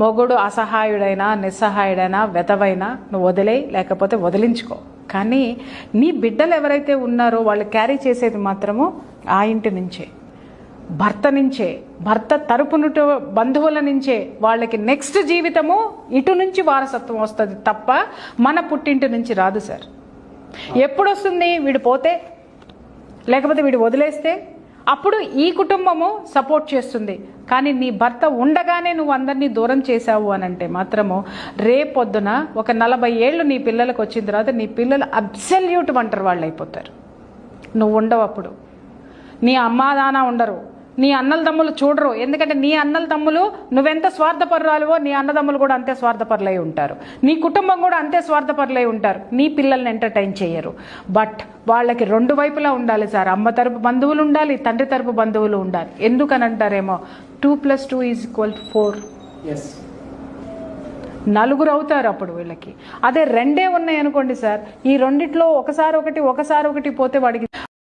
మొగుడు అసహాయుడైనా నిస్సహాయుడైనా వెతవైనా నువ్వు వదిలేయి, లేకపోతే వదిలించుకో. కానీ నీ బిడ్డలు ఎవరైతే ఉన్నారో వాళ్ళు క్యారీ చేసేది మాత్రము ఆ ఇంటి నుంచే, భర్త నుంచే, భర్త తరపున బంధువుల నుంచే. వాళ్ళకి నెక్స్ట్ జీవితము ఇటు నుంచి వారసత్వం వస్తుంది తప్ప మన పుట్టింటి నుంచి రాదు సార్. ఎప్పుడు వస్తుంది? వీడు పోతే, లేకపోతే వీడు వదిలేస్తే అప్పుడు ఈ కుటుంబము సపోర్ట్ చేస్తుంది. కానీ నీ భర్త ఉండగానే నువ్వు అందరినీ దూరం చేశావు అని అంటే మాత్రము రేపొద్దున ఒక 40 ఏళ్ళు నీ పిల్లలకు వచ్చిన తర్వాత నీ పిల్లలు అబ్సల్యూట్ ఒంటరి వాళ్ళు అయిపోతారు. నువ్వు ఉండవు అప్పుడు. నీ అమ్మా నాన్న ఉండరు, నీ అన్నల తమ్ములు చూడరు. ఎందుకంటే నీ అన్నల తమ్ములు నువ్వెంత స్వార్థపరురాలువో నీ అన్నదమ్ములు కూడా అంతే స్వార్థపరులై ఉంటారు, నీ కుటుంబం కూడా అంతే స్వార్థపరులై ఉంటారు. నీ పిల్లల్ని ఎంటర్టైన్ చేయరు. బట్ వాళ్ళకి 2 వైపులా ఉండాలి సార్. అమ్మ తరపు బంధువులు ఉండాలి, తండ్రి తరపు బంధువులు ఉండాలి. ఎందుకని అంటారేమో 2 + 2 = 4. నలుగురు అవుతారు అప్పుడు వీళ్ళకి. అదే 2 ఉన్నాయి అనుకోండి సార్, ఈ రెండిట్లో ఒకసారి ఒకటి పోతే వాడికి